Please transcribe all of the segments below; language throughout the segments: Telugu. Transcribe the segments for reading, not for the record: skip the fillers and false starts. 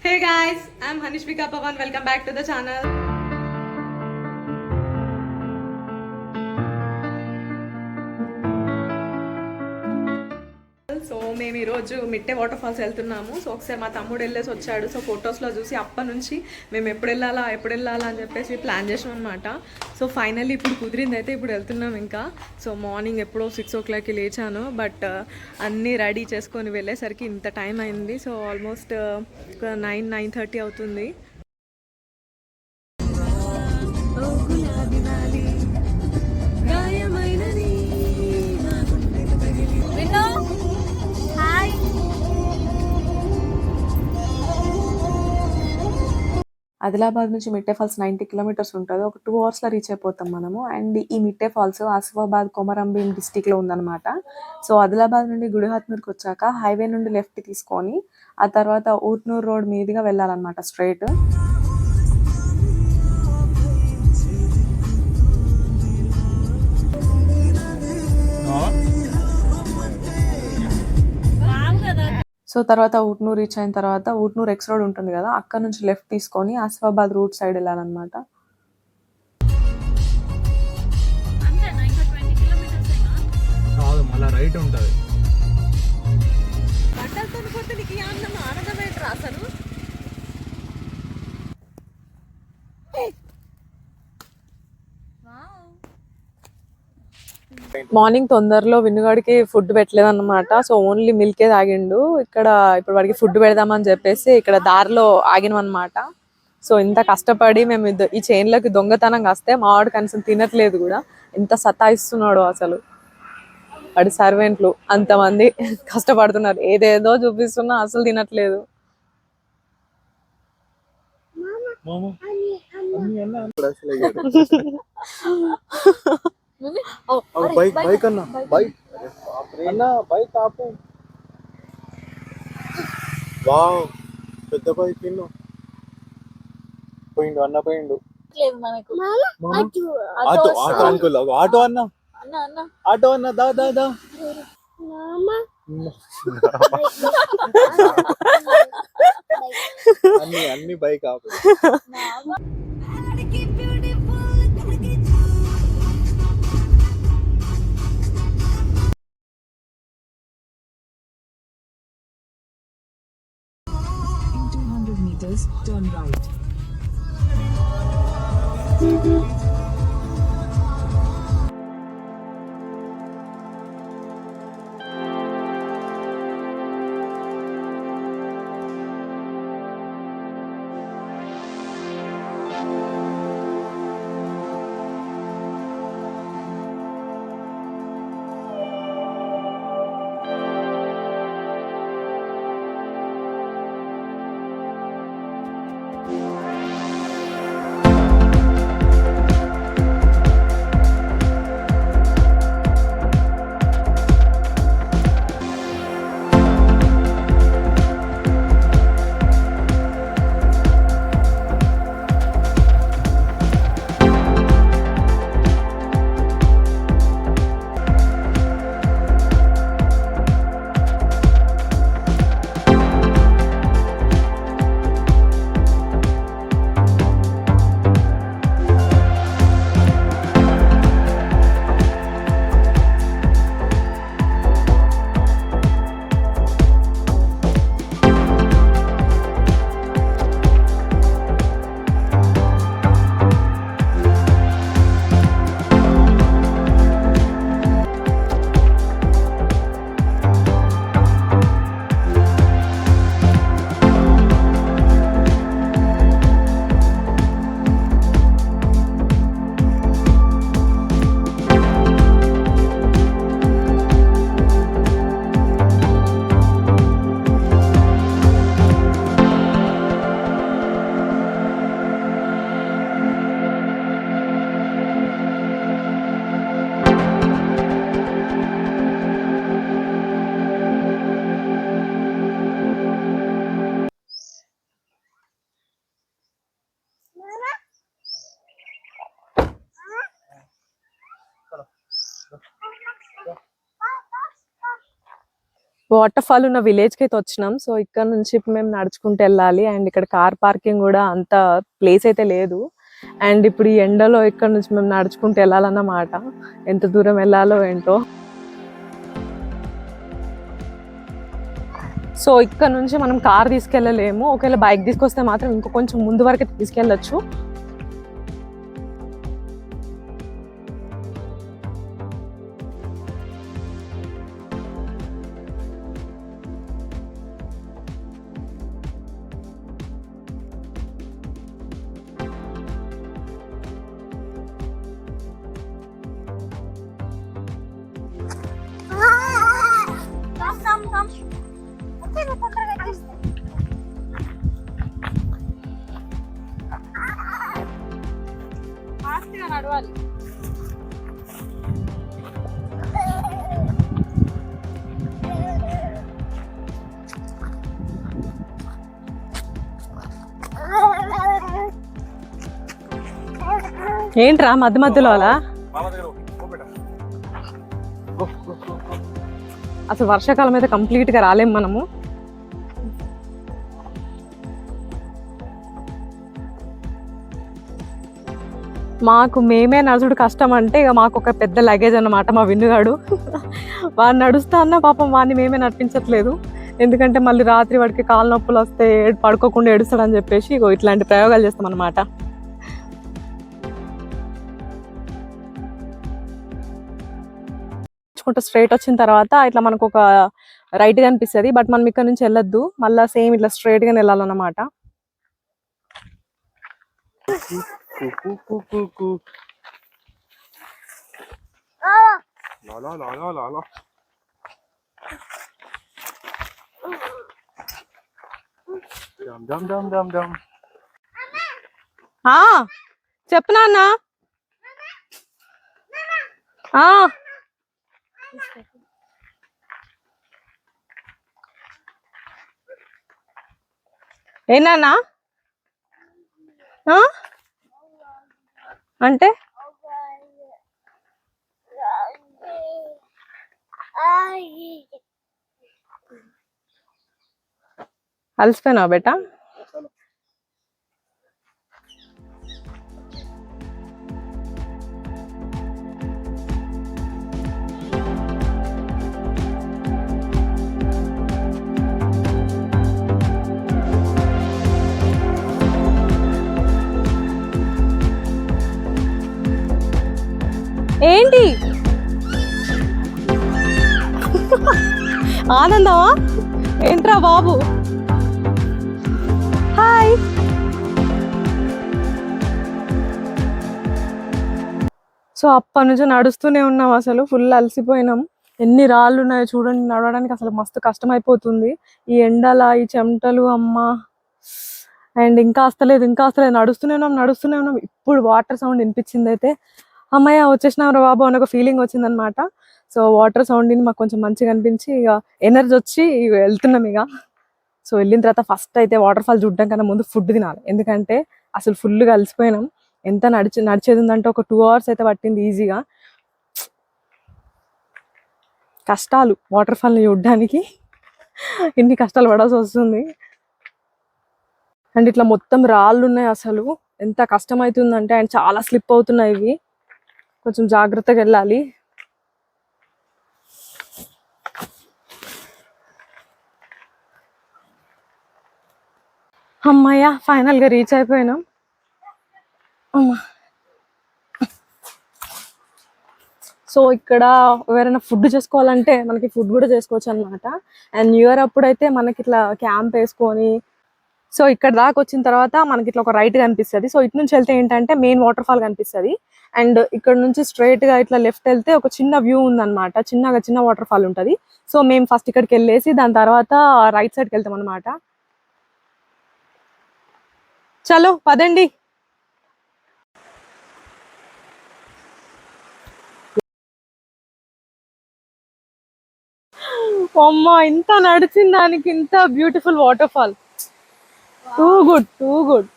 Hey guys, I'm Hanishvika Pawan. Welcome back to the channel. So మేము ఈరోజు మిట్టే వాటర్ ఫాల్స్ వెళ్తున్నాము. సో ఒకసారి మా తమ్ముడు వెళ్ళేసి వచ్చాడు. సో ఫొటోస్లో చూసి అప్పటి నుంచి మేము ఎప్పుడు వెళ్ళాలా అని చెప్పేసి ప్లాన్ చేసాం అనమాట. సో ఫైనల్లీ ఇప్పుడు కుదిరింది, అయితే ఇప్పుడు వెళ్తున్నాం ఇంకా. సో మార్నింగ్ ఎప్పుడో 6 o'clockకి లేచాను, బట్ అన్నీ రెడీ చేసుకొని వెళ్ళేసరికి ఇంత టైం అయింది. సో ఆల్మోస్ట్ 9-9:30 అవుతుంది. ఆదిలాబాద్ నుంచి మిట్టే ఫాల్స్ 90 kilometers ఉంటుంది. ఒక 2 hours రీచ్ అయిపోతాం మనము. అండ్ ఈ మిట్టే ఫాల్స్ ఆసిఫాబాద్ కొమరంభీం డిస్టిక్లో ఉందన్నమాట. సో ఆదిలాబాద్ నుండి గుడిహత్నూర్కి వచ్చాక హైవే నుండి లెఫ్ట్ తీసుకొని ఆ తర్వాత ఊట్నూర్ రోడ్ మీదుగా వెళ్ళాలన్నమాట స్ట్రైట్. సో తర్వాత ఊట్నూర్ రీచ్ అయిన తర్వాత ఊట్నూర్ ఎక్స్ రోడ్ ఉంటుంది కదా, అక్కడ నుంచి లెఫ్ట్ తీసుకొని ఆసిఫాబాద్ రూట్ సైడ్ వెళ్ళాలన్నమాట. రైట్ ఉంటుంది. మార్నింగ్ తొందరలో వినుగాడికి ఫుడ్ పెట్టలేదు అన్నమాట. సో ఓన్లీ మిల్కే తాగిండు. ఇక్కడ ఇప్పుడు వాడికి ఫుడ్ పెడదామని చెప్పేసి ఇక్కడ దారిలో ఆగినాం అనమాట. సో ఇంత కష్టపడి మేము ఈ చైన్లోకి దొంగతనంగా వస్తే మా వాడు కనీసం తినట్లేదు కూడా. ఎంత సతాయిస్తున్నాడో అసలు. వాడి సర్వెంట్లు అంతమంది కష్టపడుతున్నారు, ఏదేదో చూపిస్తున్నా అసలు తినట్లేదు. బైక్ అన్న బైక్ అన్న బైక్ ఆపు. వావ్, పెద్ద బైక్ ఇన్ను పోయిండు అన్న, పోయిండు. ఆటో ఆటో అనుకోలే, ఆటో అన్న ఆటో అన్న దా దా దా. అన్ని బైక్ ఆపు. Turn right. వాటర్ ఫాల్ ఉన్న విలేజ్ కి అయితే వచ్చినాం. సో ఇక్కడ నుంచి మేము నడుచుకుంటూ వెళ్ళాలి. అండ్ ఇక్కడ కార్ పార్కింగ్ కూడా అంత ప్లేస్ అయితే లేదు. అండ్ ఇప్పుడు ఈ ఎండలో ఇక్కడ నుంచి మేము నడుచుకుంటూ వెళ్ళాలన్నమాట. ఎంత దూరం వెళ్ళాలో ఏంటో. సో ఇక్కడ నుంచి మనం కార్ తీసుకెళ్ళలేము. ఒకవేళ బైక్ తీసుకొస్తే మాత్రం ఇంకో కొంచెం ముందు వరకు తీసుకెళ్ళచ్చు. నడవాలి. ఏంట్రా మధ్య మధ్యలో అలా? అసలు వర్షాకాలం అయితే కంప్లీట్ గా రాలేం మనము. మాకు మేమే నడుచుడు కష్టం అంటే ఇక మాకు ఒక పెద్ద లగేజ్ అన్నమాట మా విన్నుగాడు. వాడు నడుస్తా అన్న పాపం వాడిని మేమే నడిపించట్లేదు. ఎందుకంటే మళ్ళీ రాత్రి వాడికి కాళ్ళ నొప్పులు వస్తే పడుకోకుండా ఏడుస్తాడని చెప్పేసి ఇగో ఇట్లాంటి ప్రయోగాలు చేస్తాం అన్నమాట. స్ట్రైట్ వచ్చిన తర్వాత ఇట్లా మనకు ఒక రైట్ గా అనిపిస్తుంది. బట్ మనం ఇక్కడ నుంచి వెళ్ళొద్దు, మళ్ళీ సేమ్ ఇట్లా స్ట్రైట్ గా వెళ్ళాలన్నమాట. చెప్పు నాన్న. ఏనా అంటే అలసిపోయినావా బేటా? ఏంటి ఆనందమా? ఏంట్రా బాబు? హాయ్. సో అప్పటి నుంచి నడుస్తూనే ఉన్నాం. అసలు ఫుల్ అలసిపోయినాం. ఎన్ని రాళ్ళు ఉన్నాయో చూడండి. నడవడానికి అసలు మస్తు కష్టం అయిపోతుంది ఈ ఎండల, ఈ చెమటలు అమ్మ. అండ్ ఇంకా వస్తలేదు నడుస్తూనే ఉన్నాం. ఇప్పుడు వాటర్ సౌండ్ వినిపించింది. అయితే అమ్మయ్య వచ్చేసినాం రా బాబు అని ఒక ఫీలింగ్ వచ్చిందనమాట. సో వాటర్ సౌండ్ మాకు కొంచెం మంచిగా అనిపించి ఇక ఎనర్జీ వచ్చి వెళ్తున్నాం ఇక. సో వెళ్ళిన తర్వాత ఫస్ట్ అయితే వాటర్ ఫాల్ చూడడం కన్నా ముందు ఫుడ్ తినాలి. ఎందుకంటే అసలు ఫుల్గా అలసిపోయినాం. ఎంత నడిచేది ఉందంటే ఒక 2 hours అయితే పట్టింది ఈజీగా. కష్టాలు వాటర్ ఫాల్ని చూడడానికి ఇన్ని కష్టాలు పడాల్సి వస్తుంది. అండ్ ఇట్లా మొత్తం రాళ్ళు ఉన్నాయి. అసలు ఎంత కష్టం అవుతుందంటే అండ్ చాలా స్లిప్ అవుతున్నాయి ఇవి. కొంచెం జాగ్రత్తగా వెళ్ళాలి. అమ్మయ్య ఫైనల్గా రీచ్ అయిపోయినాం. అమ్మా. సో ఇక్కడ ఎవరైనా ఫుడ్ చేసుకోవాలంటే మనకి ఫుడ్ కూడా చేసుకోవచ్చు అనమాట. అండ్ న్యూ ఇయర్ అప్పుడు అయితే మనకి ఇట్లా క్యాంప్ వేసుకొని సో ఇక్కడ దాకా వచ్చిన తర్వాత మనకి ఇట్లా ఒక రైట్ కనిపిస్తుంది. సో ఇటు నుంచి వెళ్తే ఏంటంటే మెయిన్ వాటర్ ఫాల్ కనిపిస్తుంది. అండ్ ఇక్కడ నుంచి స్ట్రైట్ గా ఇట్లా లెఫ్ట్ వెళ్తే ఒక చిన్న వ్యూ ఉందన్నమాట. చిన్న వాటర్ ఫాల్ ఉంటుంది. సో మేము ఫస్ట్ ఇక్కడికి వెళ్ళేసి దాని తర్వాత రైట్ సైడ్కి వెళ్తాం అనమాట. చలో పదండి. అమ్మ ఇంత నడిచిన దానికి ఇంత beautiful water fall. Too good.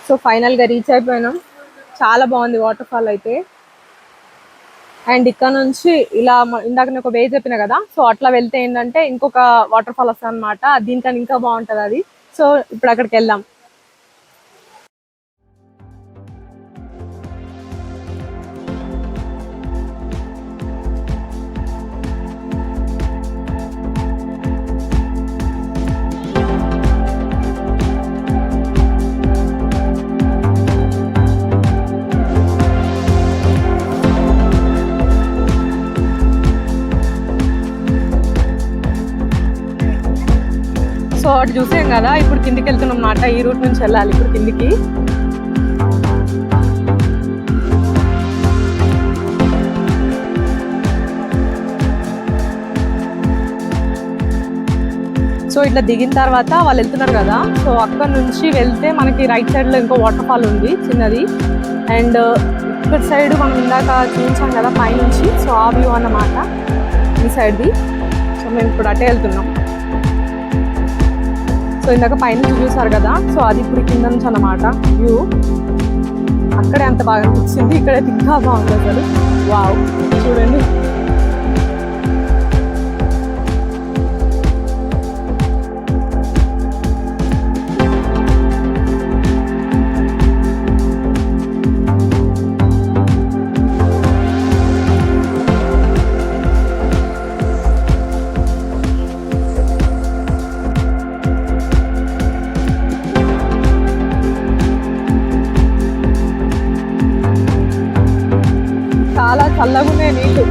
So final గా రీచ్ అయిపోయినాం. చాలా బాగుంది వాటర్ ఫాల్ అయితే. అండ్ ఇక్కడ నుంచి ఇలా ఇందాక నేను ఒక వే చెప్పిన కదా, సో అట్లా వెళ్తే ఏంటంటే ఇంకొక వాటర్ ఫాల్ వస్తుంది అనమాట. దీనికన్నా ఇంకా బాగుంటది అది. సో ఇప్పుడు అక్కడికి వెళ్దాం. సో అటు చూసాం కదా, ఇప్పుడు కిందికి వెళ్తున్నాం అన్నమాట. ఈ రూట్ నుంచి వెళ్ళాలి ఇప్పుడు కిందికి. సో ఇట్లా దిగిన తర్వాత వాళ్ళు వెళ్తున్నారు కదా, సో అక్కడ నుంచి వెళ్తే మనకి రైట్ సైడ్ లో ఇంకో వాటర్ ఫాల్ ఉంది చిన్నది. అండ్ ఇక్కడ సైడ్ మనం ఇందాక చూసాం కదా పైనుంచి, సో ఆ వ్యూ అన్నమాట ఈ సైడ్ది. సో మేము ఇప్పుడు అటే వెళ్తున్నాం. సో ఇందాక పైనుంచి చూసారు కదా, సో అది ఇప్పుడు కింద నుంచి అన్నమాట వ్యూ. అక్కడే అంత బాగా అనిపించింది, ఇక్కడైతే ఇంకా బాగుంది అసలు. వావ్, చూడండి. చాలా చల్లగా ఉన్నాయి నీళ్ళు.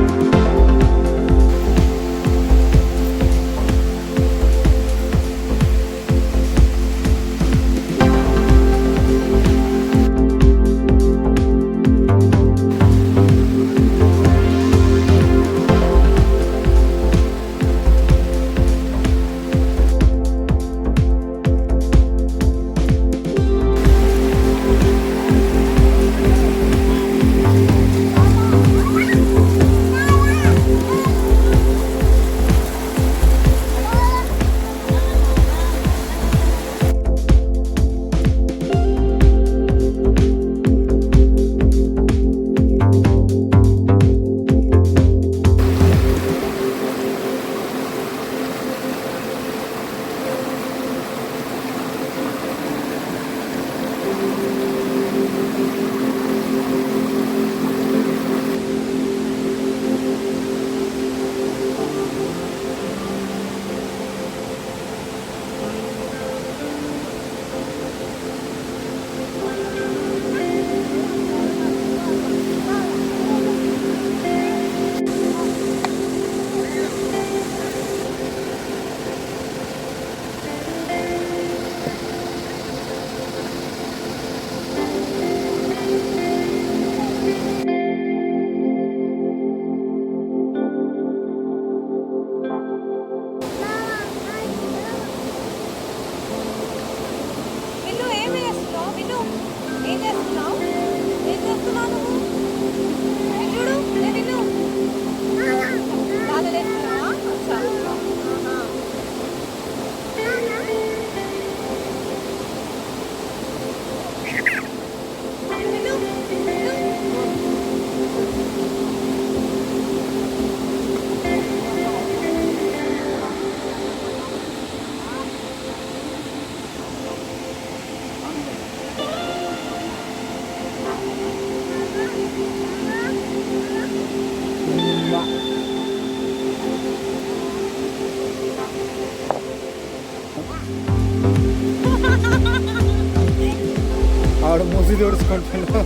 ఆడ మూసి దోడుచుకుంటున్నా.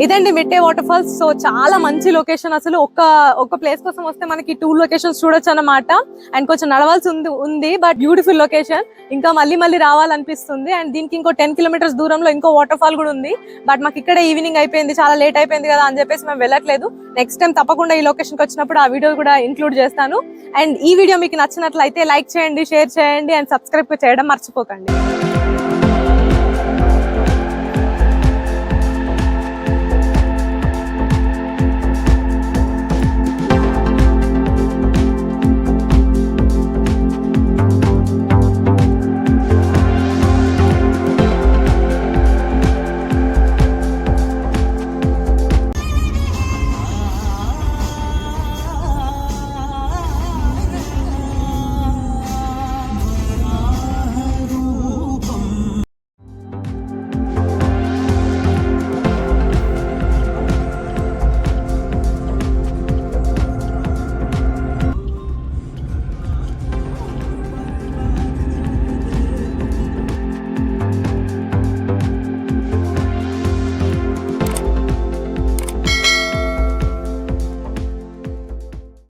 ఇదండి మిట్టే వాటర్ ఫాల్స్. సో చాలా మంచి లొకేషన్. అసలు ఒక ప్లేస్ కోసం వస్తే మనకి 2 లొకేషన్స్ చూడొచ్చు అన్నమాట. అండ్ కొంచెం నడవాల్సి ఉంది బట్ బ్యూటిఫుల్ లొకేషన్. ఇంకా మళ్ళీ రావాలనిపిస్తుంది. అండ్ దీనికి ఇంకో 10 కిలోమీటర్స్ దూరంలో ఇంకో వాటర్ ఫాల్ కూడా ఉంది. బట్ మాకు ఇక్కడ ఈవినింగ్ అయిపోయింది, చాలా లేట్ అయిపోయింది కదా అని చెప్పేసి మేము వెళ్ళట్లేదు. నెక్స్ట్ టైం తప్పకుండా ఈ లొకేషన్ కి వచ్చినప్పుడు ఆ వీడియో కూడా ఇంక్లూడ్ చేస్తాను. అండ్ ఈ వీడియో మీకు నచ్చినట్లయితే లైక్ చేయండి, షేర్ చేయండి అండ్ సబ్స్క్రైబ్ చేయడం మర్చిపోకండి.